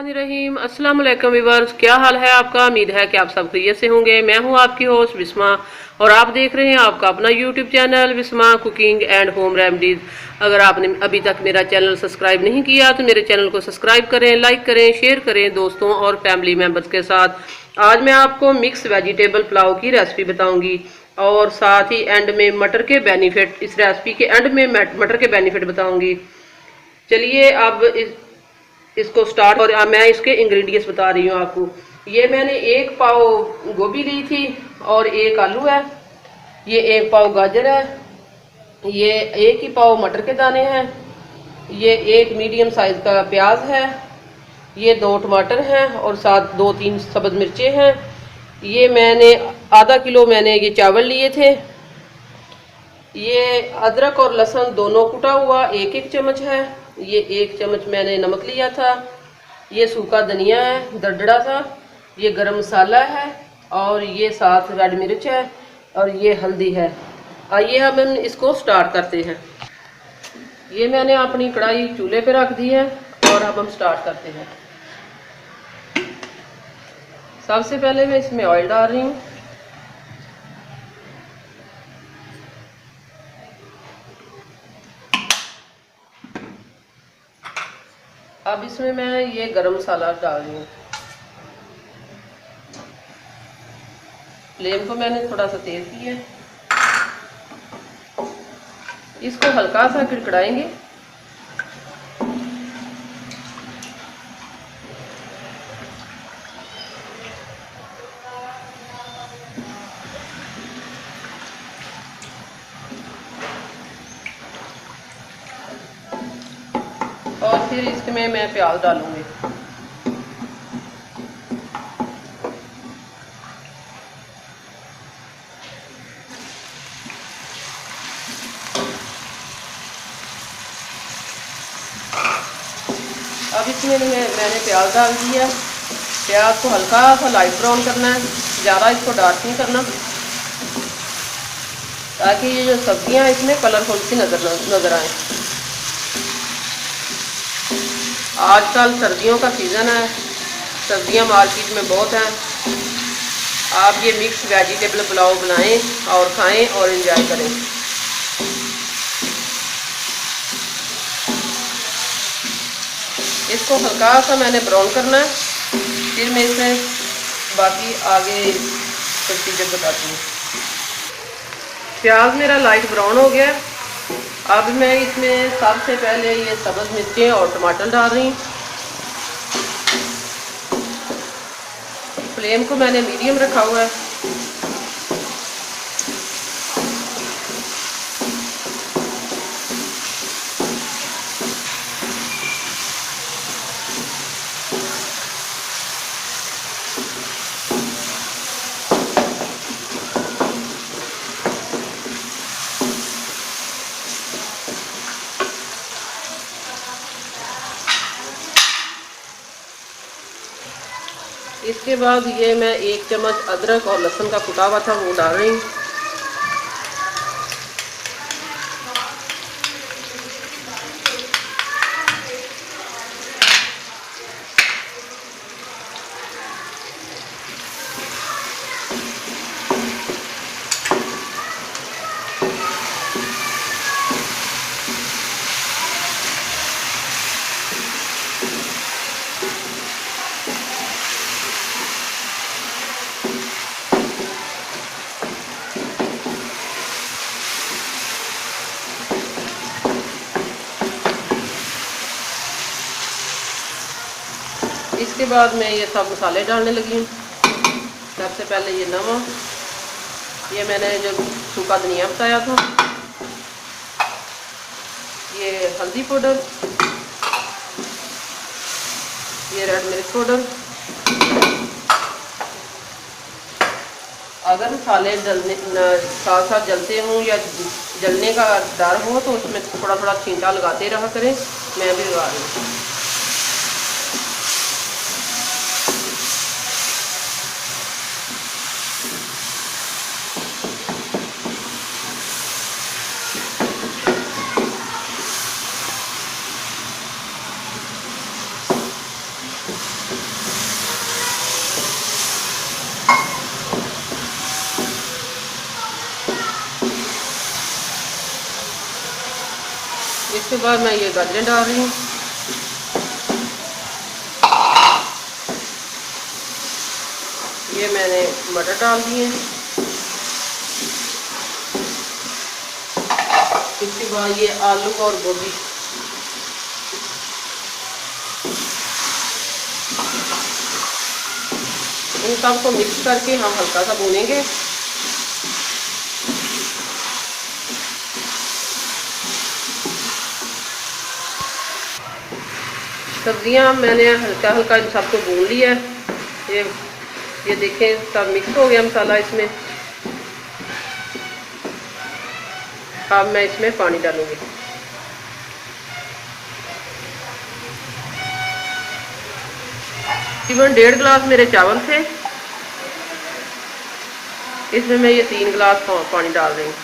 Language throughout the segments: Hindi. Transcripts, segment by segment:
रहीम अस्सलाम वालेकुम व्यूअर्स, क्या हाल है आपका। उम्मीद है कि आप सब खैरियत से होंगे। मैं हूं आपकी होस्ट बिस्मा और आप देख रहे हैं आपका अपना YouTube channel Bisma cooking and home remedies. अगर आपने अभी तक मेरा चैनल सब्सक्राइब नहीं किया तो मेरे चैनल को सब्सक्राइब करें, लाइक करें, शेयर करें दोस्तों और फैमिली मेम्बर्स के साथ। आज मैं आपको मिक्स वेजिटेबल पुलाव की रेसिपी बताऊँगी और साथ ही एंड में मटर के बेनिफिट, इस रेसिपी के एंड में मटर के बेनिफिट बताऊँगी। चलिए अब इसको स्टार्ट। और मैं इसके इंग्रेडिएंट्स बता रही हूँ आपको। ये मैंने 1 पाव गोभी ली थी और 1 आलू है। ये 1 पाव गाजर है। ये 1 ही पाव मटर के दाने हैं। ये 1 मीडियम साइज का प्याज है। ये 2 टमाटर हैं और साथ 2-3 सब्ज मिर्चें हैं। ये मैंने आधा किलो मैंने ये चावल लिए थे। ये अदरक और लहसुन दोनों कुटा हुआ 1-1 चम्मच है। ये 1 चम्मच मैंने नमक लिया था। ये सूखा धनिया है दरदरा सा। ये गरम मसाला है और ये साथ रेड मिर्च है और ये हल्दी है। आइए हम इसको स्टार्ट करते हैं। ये मैंने अपनी कढ़ाई चूल्हे पे रख दी है और अब हम स्टार्ट करते हैं। सबसे पहले मैं इसमें ऑयल डाल रही हूँ। अब इसमें मैं ये गरम मसाला डाल रही हूँ। फ्लेम को मैंने थोड़ा सा तेज किया है। इसको हल्का सा कड़कड़ाएंगे। और फिर इसमें मैं प्याज डालूंगी। अब इसमें मैंने प्याज डाल दिया। प्याज को हल्का सा लाइट ब्राउन करना है, ज़्यादा इसको डार्क नहीं करना, ताकि ये जो सब्जियां इसमें कलरफुल सी नज़र आए। आजकल सर्दियों का सीज़न है, सब्जियां मार्केट में बहुत हैं। आप ये मिक्स वेजिटेबल पुलाव बनाएं और खाएं और एंजॉय करें। इसको हल्का सा मैंने ब्राउन करना है, फिर मैं इसमें बाकी आगे प्रोसीजर बताती हूँ। प्याज मेरा लाइट ब्राउन हो गया। अब मैं इसमें सबसे पहले ये सब्ज़ मिर्चें और टमाटर डाल रही हूँ। फ्लेम को मैंने मीडियम रखा हुआ है। इसके बाद ये मैं 1 चम्मच अदरक और लहसुन का कुटा हुआ था वो डाल रही हूँ। इसके बाद मैं ये सब मसाले डालने लगी हूँ। सबसे पहले ये नमक, ये मैंने जो सूखा धनिया बताया था, ये हल्दी पाउडर, ये रेड मिर्च पाउडर। अगर मसाले साथ साथ जलते हों या जलने का डर हो तो उसमें थोड़ा थोड़ा छींटा लगाते रहा करें। मैं भी लगा रही हूँ। इसके बाद मैं ये गाजरें डाल रही हूँ। ये मैंने मटर डाल दिए। इसके बाद ये आलू और गोभी, इन सबको मिक्स करके हम हल्का सा भूनेंगे। सब्जियां मैंने हल्का हल्का इन सबको भून लिया है। ये देखें सब मिक्स हो गया मसाला इसमें। अब मैं इसमें पानी डालूंगी। तकरीबन 1.5 गिलास मेरे चावल थे, इसमें मैं ये 3 गिलास पानी डाल रही हूँ।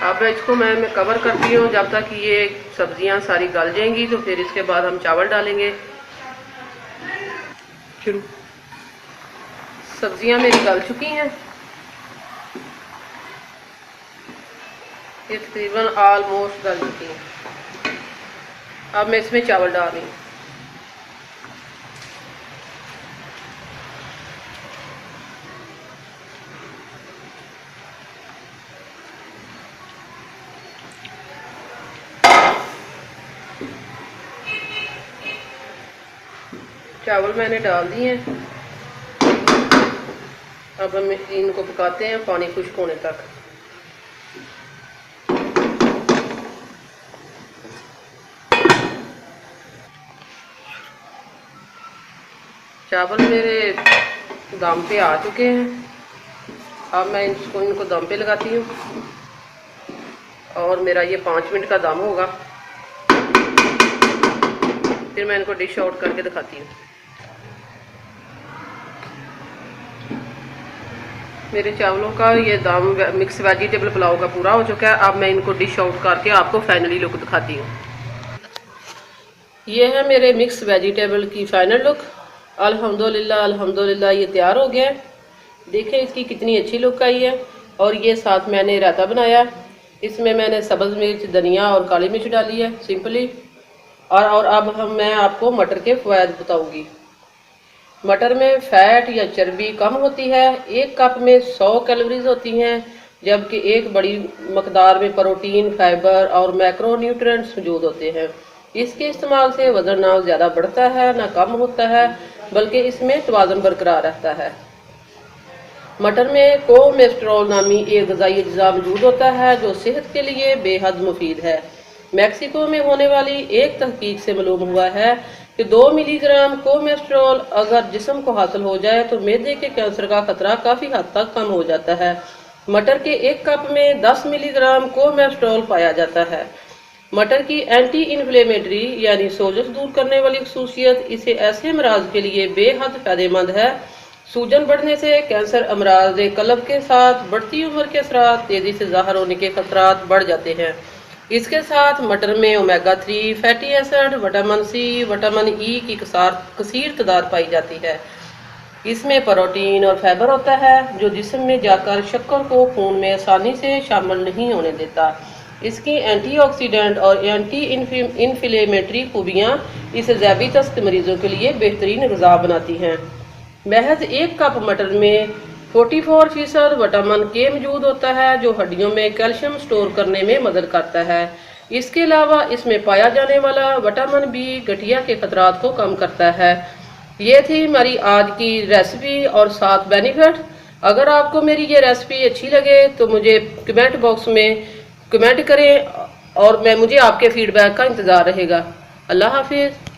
अब इसको मैं कवर करती हूँ जब तक ये सब्जियां सारी गल जाएंगी, तो फिर इसके बाद हम चावल डालेंगे। शुरू। सब्जियां मेरी गल चुकी हैं, ये तकरीबन ऑलमोस्ट गल चुकी हैं। अब मैं इसमें चावल डाल रही हूँ। चावल मैंने डाल दिए हैं। अब हम इनको पकाते हैं पानी खुश्क होने तक। चावल मेरे दम पे आ चुके हैं। अब मैं इनको दम पे लगाती हूँ और मेरा ये 5 मिनट का दम होगा। फिर मैं इनको डिश आउट करके दिखाती हूँ। मेरे चावलों का ये दम मिक्स वेजिटेबल पुलाव का पूरा हो चुका है। अब मैं इनको डिश आउट करके आपको फाइनली लुक दिखाती हूँ। ये है मेरे मिक्स वेजिटेबल की फाइनल लुक। अल्हम्दुलिल्लाह अल्हम्दुलिल्लाह ये तैयार हो गया है। देखें इसकी कितनी अच्छी लुक आई है। और ये साथ मैंने रायता बनाया, इसमें मैंने सब्ज़ मिर्च, धनिया और काली मिर्च डाली है सिंपली। और अब मैं आपको मटर के फ़वाद बताऊँगी। मटर में फ़ैट या चर्बी कम होती है। 1 कप में 100 कैलोरीज होती हैं, जबकि एक बड़ी मकदार में प्रोटीन, फाइबर और मैक्रोन्यूट्रिएंट्स मौजूद होते हैं। इसके इस्तेमाल से वज़न ना ज़्यादा बढ़ता है ना कम होता है, बल्कि इसमें तवाज़ुन बरकरार रहता है। मटर में कोलेस्ट्रॉल नामी एक ग़िज़ाई अज्जा मौजूद होता है जो सेहत के लिए बेहद मुफीद है। मैक्सिको में होने वाली एक तहकीक से मालूम हुआ है कि 2 मिलीग्राम कोलेस्ट्रॉल अगर जिस्म को हासिल हो जाए तो मैदे के कैंसर का खतरा काफ़ी हद तक कम हो जाता है। मटर के 1 कप में 10 मिलीग्राम कोलेस्ट्रॉल पाया जाता है। मटर की एंटी इन्फ्लेमेटरी यानी सोजश दूर करने वाली खसूसियत इसे ऐसे अमराज के लिए बेहद फायदेमंद है। सूजन बढ़ने से, कैंसर, अमराज कल्ब के साथ बढ़ती उम्र के असरात, तेजी से ज़ाहिर होने के खतरात बढ़ जाते हैं। इसके साथ मटर में omega 3 fatty acid, vitamin C, vitamin E की कसीर तादाद पाई जाती है। इसमें प्रोटीन और फाइबर होता है जो जिस्म में जाकर शक्कर को खून में आसानी से शामिल नहीं होने देता। इसकी एंटीऑक्सीडेंट और एंटी इन्फ्लेमेटरी खूबियाँ इसे ज़ियाबीतस के मरीजों के लिए बेहतरीन ग़िज़ा बनाती हैं। महज 1 कप मटर में 44% विटामिन के मौजूद होता है जो हड्डियों में कैल्शियम स्टोर करने में मदद करता है। इसके अलावा इसमें पाया जाने वाला विटामिन बी गठिया के खतरात को कम करता है। ये थी हमारी आज की रेसिपी और 7 बेनिफिट। अगर आपको मेरी ये रेसिपी अच्छी लगे तो मुझे कमेंट बॉक्स में कमेंट करें और मुझे आपके फीडबैक का इंतज़ार रहेगा। अल्लाह हाफिज़।